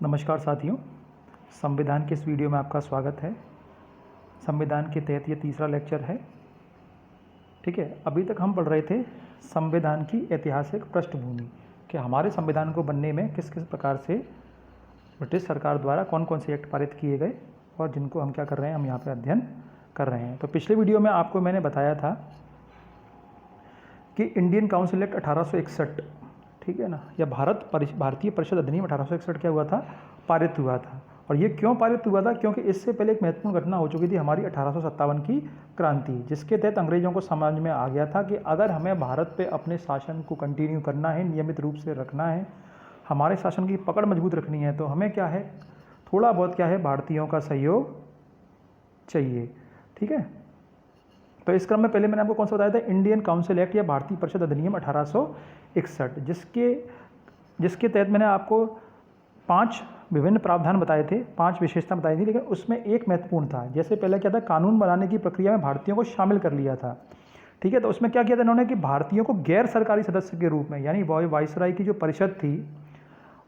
नमस्कार साथियों, संविधान के इस वीडियो में आपका स्वागत है। संविधान के तहत ये तीसरा लेक्चर है। ठीक है, अभी तक हम पढ़ रहे थे संविधान की ऐतिहासिक पृष्ठभूमि कि हमारे संविधान को बनने में किस किस प्रकार से ब्रिटिश सरकार द्वारा कौन कौन से एक्ट पारित किए गए और जिनको हम क्या कर रहे हैं, हम यहाँ पर अध्ययन कर रहे हैं। तो पिछले वीडियो में आपको मैंने बताया था कि इंडियन काउंसिल एक्ट 1861, ठीक है ना, या भारतीय परिषद अधिनियम 1861 क्या हुआ था, पारित हुआ था। और ये क्यों पारित हुआ था? क्योंकि इससे पहले एक महत्वपूर्ण घटना हो चुकी थी, हमारी 1857 की क्रांति, जिसके तहत अंग्रेजों को समझ में आ गया था कि अगर हमें भारत पे अपने शासन को कंटिन्यू करना है, नियमित रूप से रखना है, हमारे शासन की पकड़ मजबूत रखनी है, तो हमें क्या है, थोड़ा बहुत क्या है, भारतीयों का सहयोग चाहिए। ठीक है, तो इस क्रम में पहले मैंने आपको कौन सा बताया था, इंडियन काउंसिल एक्ट या भारतीय परिषद अधिनियम 1861, जिसके तहत मैंने आपको 5 विभिन्न प्रावधान बताए थे, 5 विशेषता बताई थी, लेकिन उसमें एक महत्वपूर्ण था। जैसे पहले क्या था, कानून बनाने की प्रक्रिया में भारतीयों को शामिल कर लिया था। ठीक है, तो उसमें क्या किया था इन्होंने कि भारतीयों को गैर सरकारी सदस्य के रूप में, यानी वायसराय की जो परिषद थी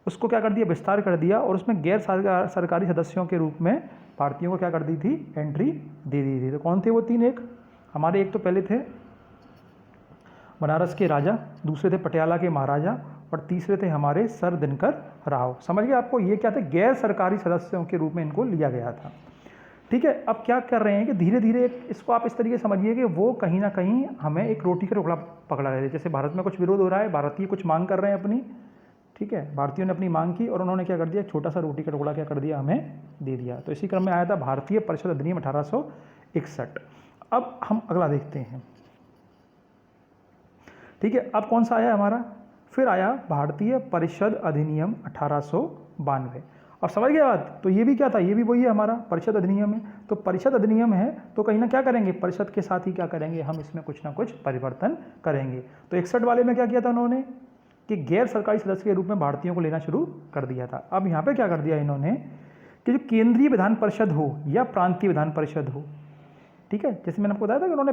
उसको क्या कर दिया, विस्तार कर दिया, और उसमें गैर सरकारी सदस्यों के रूप में भारतीयों को क्या कर दी थी, एंट्री दे दी थी। तो कौन थे वो 3? एक हमारे, एक तो पहले थे बनारस के राजा, दूसरे थे पटियाला के महाराजा, और तीसरे थे हमारे सर दिनकर राव। समझ गए आपको, ये क्या थे, गैर सरकारी सदस्यों के रूप में इनको लिया गया था। ठीक है, अब क्या कर रहे हैं कि धीरे धीरे इसको आप इस तरीके से समझिए कि वो कहीं ना कहीं हमें एक रोटी का टुकड़ा पकड़ा रहे थे। जैसे भारत में कुछ विरोध हो रहा है, भारतीय कुछ मांग कर रहे हैं अपनी, ठीक है, भारतीयों ने अपनी मांग की और उन्होंने क्या कर दिया, छोटा सा रोटी का टुकड़ा क्या कर दिया, हमें दे दिया। तो इसी क्रम में आया था भारतीय परिषद अधिनियम 1861। अब हम अगला देखते हैं। ठीक है, अब कौन सा आया हमारा, फिर आया भारतीय परिषद अधिनियम 1892। अब समझ गए बात? तो ये भी क्या था, ये भी वही है, हमारा परिषद अधिनियम है। तो परिषद अधिनियम है तो कहीं ना क्या करेंगे, परिषद के साथ ही क्या करेंगे, हम इसमें कुछ ना कुछ परिवर्तन करेंगे। तो 61 वाले में क्या किया था उन्होंने कि गैर सरकारी सदस्य के रूप में भारतीयों को लेना शुरू कर दिया था। अब यहाँ पे क्या कर दिया इन्होंने कि जो केंद्रीय विधान परिषद हो या प्रांतीय विधान परिषद हो, ठीक है, जैसे मैंने आपको बताया था कि उन्होंने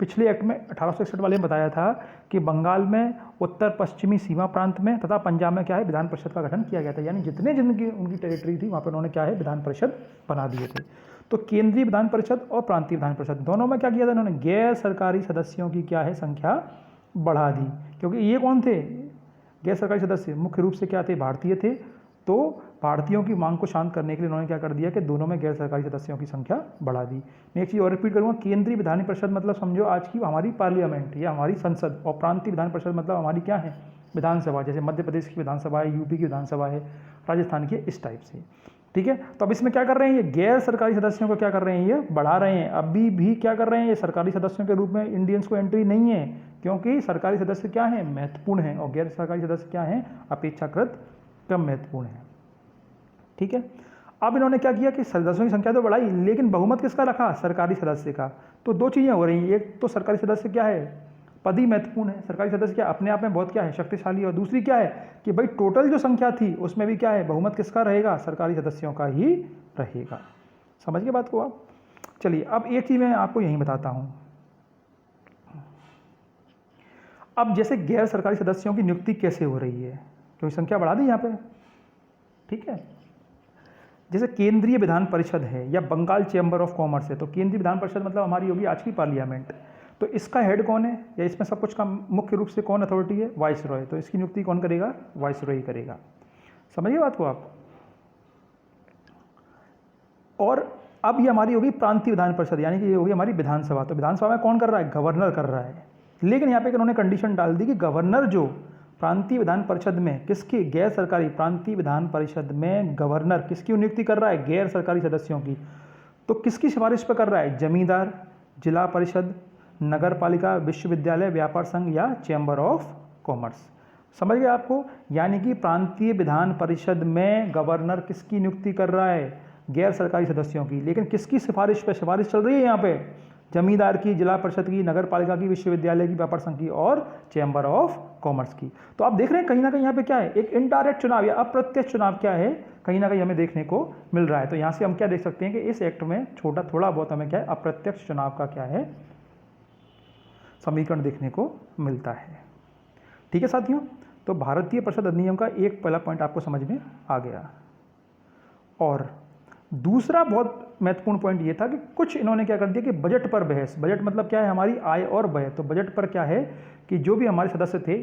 पिछले एक्ट में 1861 वाले में बताया था कि बंगाल में उत्तर पश्चिमी सीमा प्रांत में तथा पंजाब में क्या है, विधान परिषद का गठन किया गया था। यानी जितने जिनकी उनकी टेरिटरी थी वहाँ पर उन्होंने क्या है, विधान परिषद बना दिए थे। तो केंद्रीय विधान परिषद और प्रांतीय विधान परिषद दोनों में क्या किया था इन्होंने, गैर सरकारी सदस्यों की क्या है, संख्या बढ़ा दी। क्योंकि ये कौन थे, गैर सरकारी सदस्य मुख्य रूप से क्या थे, भारतीय थे। तो भारतीयों की मांग को शांत करने के लिए उन्होंने क्या कर दिया कि दोनों में गैर सरकारी सदस्यों की संख्या बढ़ा दी। मैं एक चीज़ और रिपीट करूँगा, केंद्रीय विधान परिषद मतलब समझो आज की हमारी पार्लियामेंट या हमारी संसद, और प्रांतीय विधान परिषद मतलब हमारी क्या है, विधानसभा। जैसे मध्य प्रदेश की विधानसभा है, यूपी की विधानसभा है, राजस्थान की, इस टाइप से। ठीक है, तो अब इसमें क्या कर रहे हैं, ये गैर सरकारी सदस्यों को क्या कर रहे हैं, ये बढ़ा रहे हैं। अभी भी क्या कर रहे हैं, ये सरकारी सदस्यों के रूप में इंडियंस को एंट्री नहीं है, क्योंकि सरकारी सदस्य क्या है, महत्वपूर्ण है, और गैर सरकारी सदस्य क्या है, अपेक्षाकृत कम महत्वपूर्ण है। ठीक है, अब इन्होंने क्या किया कि सदस्यों की संख्या तो बढ़ाई, लेकिन बहुमत किसका रखा, सरकारी सदस्य का। तो दो चीज़ें हो रही हैं, एक तो सरकारी सदस्य क्या है, पद ही महत्वपूर्ण है, सरकारी सदस्य क्या अपने आप में बहुत क्या है, शक्तिशाली। और दूसरी क्या है कि भाई टोटल जो संख्या थी उसमें भी क्या है, बहुमत किसका रहेगा, सरकारी सदस्यों का ही रहेगा। समझ गए बात को आप? चलिए, अब एक चीज़ मैं आपको यहीं बताता हूँ। अब जैसे गैर सरकारी सदस्यों की नियुक्ति कैसे हो रही है, क्योंकि संख्या बढ़ा दी यहाँ पे। ठीक है, जैसे केंद्रीय विधान परिषद है या बंगाल चैम्बर ऑफ कॉमर्स है, तो केंद्रीय विधान परिषद मतलब हमारी होगी आज की पार्लियामेंट। तो इसका हेड कौन है, या इसमें सब कुछ का मुख्य रूप से कौन अथॉरिटी है, वाइसरॉय। तो इसकी नियुक्ति कौन करेगा, वाइसरॉय करेगा। समझिए बात को आप। और अब ये हमारी होगी प्रांतीय विधान परिषद, यानी कि ये होगी हमारी विधानसभा। तो विधानसभा में कौन कर रहा है, गवर्नर कर रहा है। लेकिन यहाँ पे उन्होंने कंडीशन डाल दी कि गवर्नर जो प्रांतीय विधान परिषद में किसकी, गैर सरकारी प्रांतीय विधान परिषद में गवर्नर किसकी नियुक्ति कर रहा है, गैर सरकारी सदस्यों की। तो किसकी सिफारिश पर कर रहा है, जमींदार, जिला परिषद, नगर पालिका, विश्वविद्यालय, व्यापार संघ या चैम्बर ऑफ कॉमर्स। समझ गए आपको? यानी कि प्रांतीय विधान परिषद में गवर्नर किसकी नियुक्ति कर रहा है, गैर सरकारी सदस्यों की। लेकिन किसकी सिफारिश पे सिफारिश चल रही है यहाँ पे, जमींदार की, जिला परिषद की, नगर पालिका की, विश्वविद्यालय की, व्यापार संघ की और चैम्बर ऑफ कॉमर्स की। तो आप देख रहे हैं कहीं ना कहीं यहाँ पे क्या है, एक इनडायरेक्ट चुनाव या अप्रत्यक्ष चुनाव क्या है, कहीं ना कहीं हमें देखने को मिल रहा है। तो यहाँ से हम क्या देख सकते हैं कि इस एक्ट में थोड़ा बहुत हमें क्या है, अप्रत्यक्ष चुनाव का क्या है, समीकरण देखने को मिलता है। ठीक है साथियों, तो भारतीय परिषद अधिनियम का एक पहला पॉइंट आपको समझ में आ गया। और दूसरा बहुत महत्वपूर्ण पॉइंट ये था कि कुछ इन्होंने क्या कर दिया कि बजट पर बहस, बजट मतलब क्या है, हमारी आय और व्यय, तो बजट पर क्या है कि जो भी हमारे सदस्य थे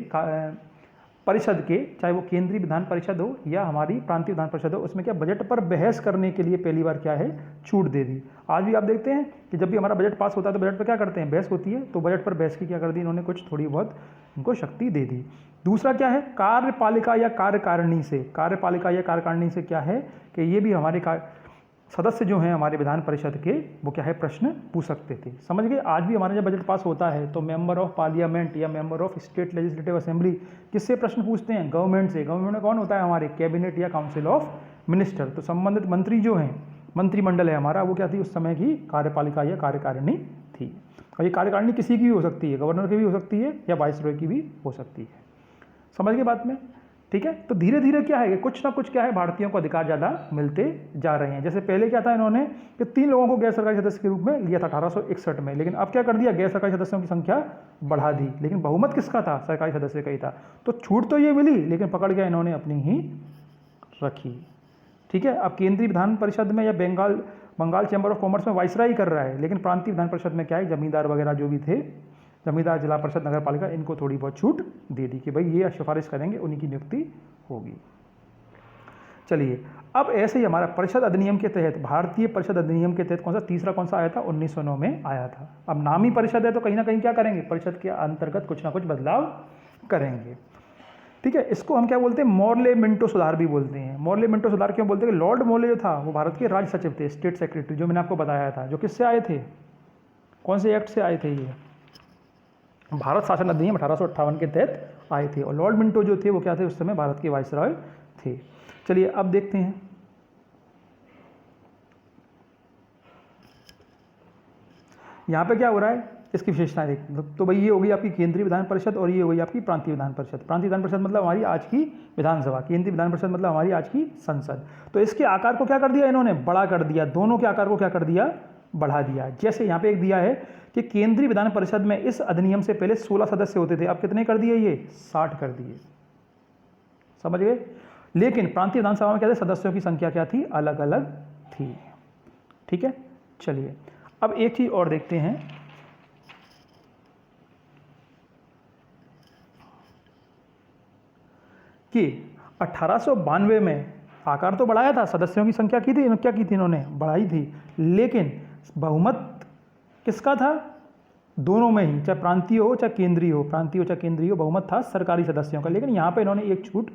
परिषद के, चाहे वो केंद्रीय विधान परिषद हो या हमारी प्रांतीय विधान परिषद हो, उसमें क्या बजट पर बहस करने के लिए पहली बार क्या है छूट दे दी। आज भी आप देखते हैं कि जब भी हमारा बजट पास होता है तो बजट पर क्या करते हैं, बहस होती है, तो बजट पर बहस की क्या कर दी इन्होंने, कुछ थोड़ी बहुत इनको शक्ति दे दी। दूसरा क्या है, कार्यपालिका या कार्यकारिणी से, कार्यपालिका या कार्यकारिणी से क्या है कि ये भी हमारे सदस्य जो हैं हमारे विधान परिषद के, वो क्या है प्रश्न पूछ सकते थे। समझ गए। आज भी हमारा जब बजट पास होता है तो मेंबर ऑफ पार्लियामेंट या member of state legislative assembly किससे प्रश्न पूछते हैं, गवर्नमेंट से। गवर्नमेंट में कौन होता है, हमारे कैबिनेट या काउंसिल ऑफ मिनिस्टर। तो संबंधित मंत्री जो हैं, मंत्रिमंडल है हमारा, वो क्या थी उस समय की कार्यपालिका या कार्यकारिणी थी। और ये कार्यकारिणी किसी की भी हो सकती है, गवर्नर की भी हो सकती है या वाइसरॉय की भी हो सकती है। समझ गए बात में, ठीक है। तो धीरे धीरे क्या है, कुछ ना कुछ क्या है, भारतीयों को अधिकार ज़्यादा मिलते जा रहे हैं। जैसे पहले क्या था, इन्होंने कि 3 लोगों को गैर सरकारी सदस्य के रूप में लिया था 1861 में, लेकिन अब क्या कर दिया, गैर सरकारी सदस्यों की संख्या बढ़ा दी, लेकिन बहुमत किसका था, सरकारी सदस्य का ही था। तो छूट तो ये मिली, लेकिन पकड़ क्या इन्होंने अपनी ही रखी, ठीक है। अब केंद्रीय विधान परिषद में या बंगाल चैम्बर ऑफ कॉमर्स में वाइसराय कर रहा है, लेकिन प्रांतीय विधान परिषद में क्या है, जमींदार वगैरह जो भी थे, जमींदार, जिला परिषद, नगर पालिका, इनको थोड़ी बहुत छूट दे दी कि भाई ये सिफारिश करेंगे, उन्हीं की नियुक्ति होगी। चलिए, अब ऐसे ही हमारा परिषद अधिनियम के तहत, भारतीय परिषद अधिनियम के तहत कौन सा आया था, 1909 में आया था। अब नामी परिषद है तो कहीं ना कहीं क्या करेंगे, परिषद के अंतर्गत कुछ ना कुछ बदलाव करेंगे, ठीक है। इसको हम क्या बोलते हैं, मोर्ले मिंटो सुधार भी बोलते हैं। मोर्ले मिंटो सुधार क्यों बोलते हैं, लॉर्ड मोर्ले जो था वो भारत के राज्य सचिव थे, स्टेट सेक्रेटरी, जो मैंने आपको बताया था, जो किससे आए थे, कौन से एक्ट से आए थे, ये भारत शासन अधिनियम 1858 के तहत आए थे। और लॉर्ड मिंटो जो थे वो क्या थे, उस समय भारत के वाइसरॉय थे। चलिए अब देखते हैं, यहाँ पे क्या हो रहा है, इसकी विशेषताएं देखते हैं। तो भाई ये हो गई आपकी केंद्रीय विधान परिषद और ये हो गई आपकी प्रांतीय विधान परिषद। प्रांतीय विधान परिषद मतलब हमारी आज की विधानसभा, केंद्रीय विधान परिषद मतलब हमारी आज की संसद। तो इसके आकार को क्या कर दिया इन्होंने, बड़ा कर दिया, दोनों के आकार को क्या कर दिया, बढ़ा दिया। जैसे यहाँ पे एक दिया है कि केंद्रीय विधान परिषद में इस अधिनियम से पहले 16 सदस्य होते थे, अब कितने कर दिए, ये 60 कर दिए। समझ गए। लेकिन प्रांतीय विधानसभा में क्या थे, सदस्यों की संख्या क्या थी, अलग अलग थी, ठीक है। चलिए अब एक चीज और देखते हैं कि 1892 में आकार तो बढ़ाया था, सदस्यों की संख्या की थी, क्या की थी इन्होंने, बढ़ाई थी, लेकिन बहुमत किसका था, दोनों में ही, चाहे प्रांतीय हो चाहे केंद्रीय हो, प्रांतीय हो चाहे केंद्रीय हो, बहुमत था सरकारी सदस्यों का। लेकिन यहाँ पे इन्होंने एक छूट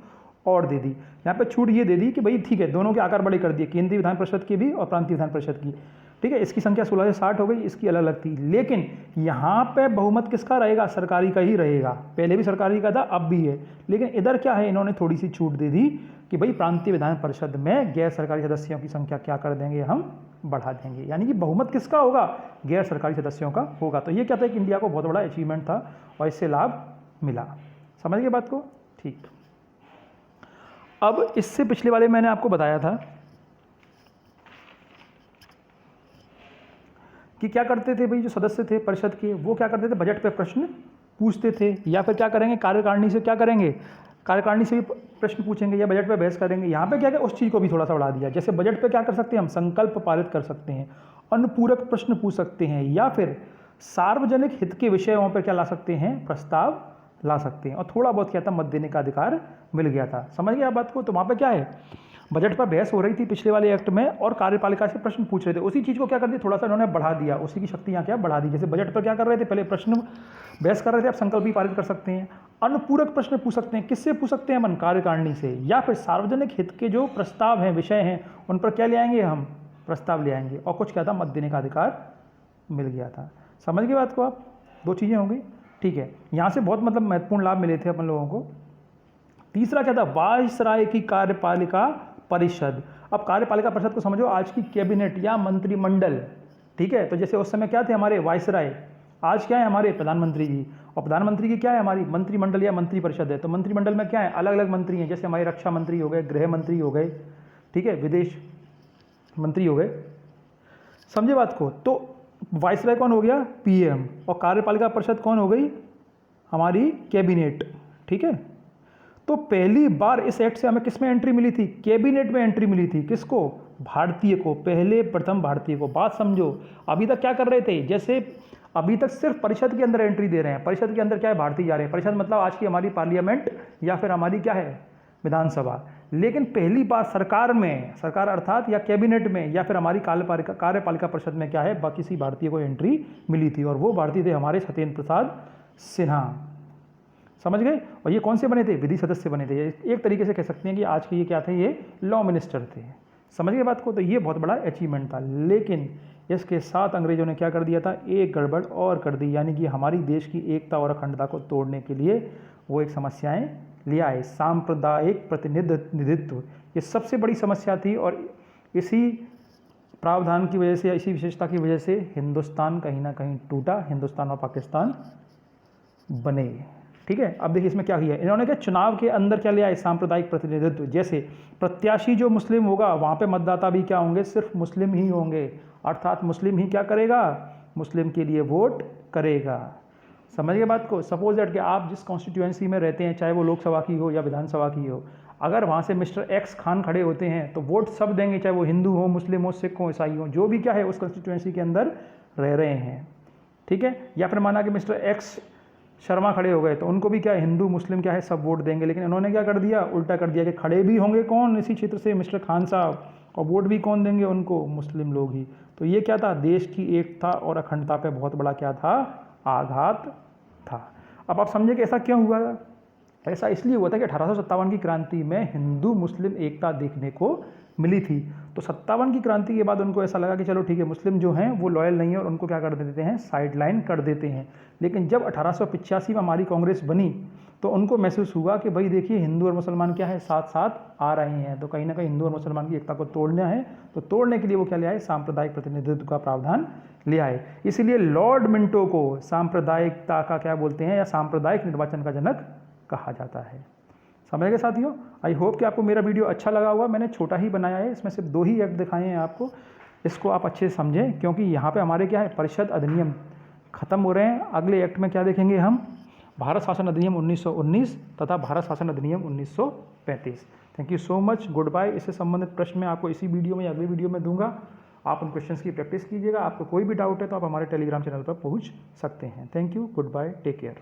और दे दी, यहाँ पे छूट ये दे दी कि भाई ठीक है, दोनों के आकार बड़े कर दिए, केंद्रीय विधान परिषद की भी और प्रांतीय विधान परिषद की, ठीक है। इसकी संख्या 16 से 60 हो गई, इसकी अलग अलग थी, लेकिन यहाँ पे बहुमत किसका रहेगा, सरकारी का ही रहेगा। पहले भी सरकारी का था, अब भी है, लेकिन इधर क्या है, इन्होंने थोड़ी सी छूट दे दी कि भाई प्रांतीय विधान परिषद में गैर सरकारी सदस्यों की संख्या क्या कर देंगे, हम बढ़ा देंगे, यानी कि बहुमत किसका होगा, गैर सरकारी सदस्यों का होगा। तो ये क्या था कि इंडिया को बहुत बड़ा अचीवमेंट था और इससे लाभ मिला। समझ गए बात को, ठीक। अब इससे पिछले वाले मैंने आपको बताया था कि क्या करते थे भाई, जो सदस्य थे परिषद के वो क्या करते थे, बजट पे प्रश्न पूछते थे, या फिर क्या करेंगे, कार्यकारिणी से क्या करेंगे, कार्यकारिणी से भी प्रश्न पूछेंगे या बजट पे बहस करेंगे। यहाँ पे क्या है, उस चीज़ को भी थोड़ा सा बढ़ा दिया। जैसे बजट पे क्या कर सकते हैं हम, संकल्प पारित कर सकते हैं, अनुपूरक प्रश्न पूछ सकते हैं, या फिर सार्वजनिक हित के विषयों पर क्या ला सकते हैं, प्रस्ताव ला सकते हैं। और थोड़ा बहुत क्या था, मत देने का अधिकार मिल गया था। समझ गया बात को। तो वहाँ पर क्या है, बजट पर बहस हो रही थी पिछले वाले एक्ट में और कार्यपालिका से प्रश्न पूछ रहे थे, उसी चीज़ को क्या कर दिया, थोड़ा सा इन्होंने बढ़ा दिया, उसी की शक्ति यहाँ क्या बढ़ा दी। जैसे बजट पर क्या कर रहे थे, पहले प्रश्न बहस कर रहे थे, अब संकल्प भी पारित कर सकते हैं। अनुपूरक प्रश्न पूछ सकते हैं, किससे पूछ सकते हैं, मन कार्यकारिणी से, या फिर सार्वजनिक हित के जो प्रस्ताव हैं, विषय हैं, उन पर क्या ले आएंगे हम, प्रस्ताव ले आएंगे। और कुछ क्या था, मत देने का अधिकार मिल गया था। समझ गए बात को आप, दो चीज़ें हो गई, ठीक है। यहाँ से बहुत मतलब महत्वपूर्ण लाभ मिले थे अपन लोगों को। तीसरा क्या था, वायसराय की कार्यपालिका परिषद। अब कार्यपालिका परिषद को समझो आज की कैबिनेट या मंत्रिमंडल, ठीक है। तो जैसे उस समय क्या थे हमारे वायसराय, आज क्या है हमारे प्रधानमंत्री जी, और प्रधानमंत्री की क्या है हमारी मंत्रिमंडल या मंत्री परिषद है। तो मंत्रिमंडल में क्या है, अलग अलग मंत्री हैं, जैसे हमारे रक्षा मंत्री हो गए, गृह मंत्री हो गए, ठीक है, विदेश मंत्री हो गए। समझे बात को। तो वायसराय कौन हो गया, पीएम, और कार्यपालिका परिषद कौन हो गई, हमारी कैबिनेट, ठीक है। तो पहली बार इस एक्ट से हमें किस में एंट्री मिली थी, कैबिनेट में एंट्री मिली थी। किसको, भारतीय को, पहले प्रथम भारतीय को। बात समझो, अभी तक क्या कर रहे थे, जैसे अभी तक सिर्फ परिषद के अंदर एंट्री दे रहे हैं। परिषद के अंदर क्या है, भारतीय जा रहे हैं। परिषद मतलब आज की हमारी पार्लियामेंट या फिर हमारी क्या है, विधानसभा। लेकिन पहली बार सरकार में, सरकार अर्थात या कैबिनेट में या फिर हमारी कार्यपालिका परिषद में क्या है, किसी भारतीय को एंट्री मिली थी, और वो भारतीय थे हमारे सत्येंद्र प्रसाद सिन्हा। समझ गए। और ये कौन से बने थे, विधि सदस्य बने थे। एक तरीके से कह सकते हैं कि आज के ये क्या थे, ये लॉ मिनिस्टर थे। समझ गए बात को। तो ये बहुत बड़ा अचीवमेंट था। लेकिन इसके साथ अंग्रेजों ने क्या कर दिया था, एक गड़बड़ और कर दी, यानी कि हमारी देश की एकता और अखंडता को तोड़ने के लिए वो एक समस्याएं ले आए, सांप्रदायिक प्रतिनिधित्व। ये सबसे बड़ी समस्या थी, और इसी प्रावधान की वजह से या इसी विशेषता की वजह से हिंदुस्तान कहीं ना कहीं टूटा, हिंदुस्तान और पाकिस्तान बने। ठीक है। अब देखिए इसमें क्या किया इन्होंने, क्या चुनाव के अंदर क्या लिया है, सांप्रदायिक प्रतिनिधित्व। जैसे प्रत्याशी जो मुस्लिम होगा वहाँ पे मतदाता भी क्या होंगे, सिर्फ मुस्लिम ही होंगे, अर्थात मुस्लिम ही क्या करेगा, मुस्लिम के लिए वोट करेगा। समझ गए बात को। सपोज दैट कि आप जिस कॉन्स्टिट्यूएंसी में रहते हैं, चाहे वो लोकसभा की हो या विधानसभा की हो, अगर वहाँ से मिस्टर एक्स खान खड़े होते हैं तो वोट सब देंगे, चाहे वो हिंदू हो, मुस्लिम हो, सिख हो, ईसाई हो, जो भी क्या है उस कॉन्स्टिट्यूएंसी के अंदर रह रहे हैं। ठीक है। या फिर माना कि मिस्टर एक्स शर्मा खड़े हो गए तो उनको भी क्या है, हिंदू मुस्लिम क्या है सब वोट देंगे। लेकिन इन्होंने क्या कर दिया, उल्टा कर दिया कि खड़े भी होंगे कौन इसी क्षेत्र से, मिस्टर खान साहब, और वोट भी कौन देंगे उनको, मुस्लिम लोग ही। तो ये क्या था, देश की एकता और अखंडता पे बहुत बड़ा क्या था, आघात था। अब आप समझे कि ऐसा क्यों हुआ। ऐसा इसलिए हुआ था कि 1857 की क्रांति में हिंदू मुस्लिम एकता देखने को मिली थी। तो 57 की क्रांति के बाद उनको ऐसा लगा कि चलो ठीक है, मुस्लिम जो हैं वो लॉयल नहीं है और उनको क्या कर देते हैं, साइड लाइन कर देते हैं। लेकिन जब 1885 में हमारी कांग्रेस बनी तो उनको महसूस हुआ कि भाई देखिए हिंदू और मुसलमान क्या है, साथ साथ आ रहे हैं, तो कहीं ना कहीं हिंदू और मुसलमान की एकता को तोड़ना है। तो तोड़ने के लिए वो क्या ले आए, सांप्रदायिक प्रतिनिधित्व का प्रावधान ले आए। इसीलिए लॉर्ड मिंटो को सांप्रदायिकता का क्या बोलते हैं, या सांप्रदायिक निर्वाचन का जनक कहा जाता है। समझ गए साथियों। आई होप कि आपको मेरा वीडियो अच्छा लगा हुआ। मैंने छोटा ही बनाया है, इसमें सिर्फ 2 ही एक्ट दिखाए हैं आपको। इसको आप अच्छे से समझें, क्योंकि यहाँ पे हमारे क्या है, परिषद अधिनियम खत्म हो रहे हैं। अगले एक्ट में क्या देखेंगे हम, भारत शासन अधिनियम 1919 तथा भारत शासन अधिनियम 1935। Thank you so much, good bye. इससे संबंधित प्रश्न मैं आपको इसी वीडियो में या अगली वीडियो में दूंगा। आप उन क्वेश्चंस की प्रैक्टिस कीजिएगा। आपको कोई भी डाउट है तो आप हमारे टेलीग्राम चैनल पर पूछ सकते हैं। Thank you, good bye, take care.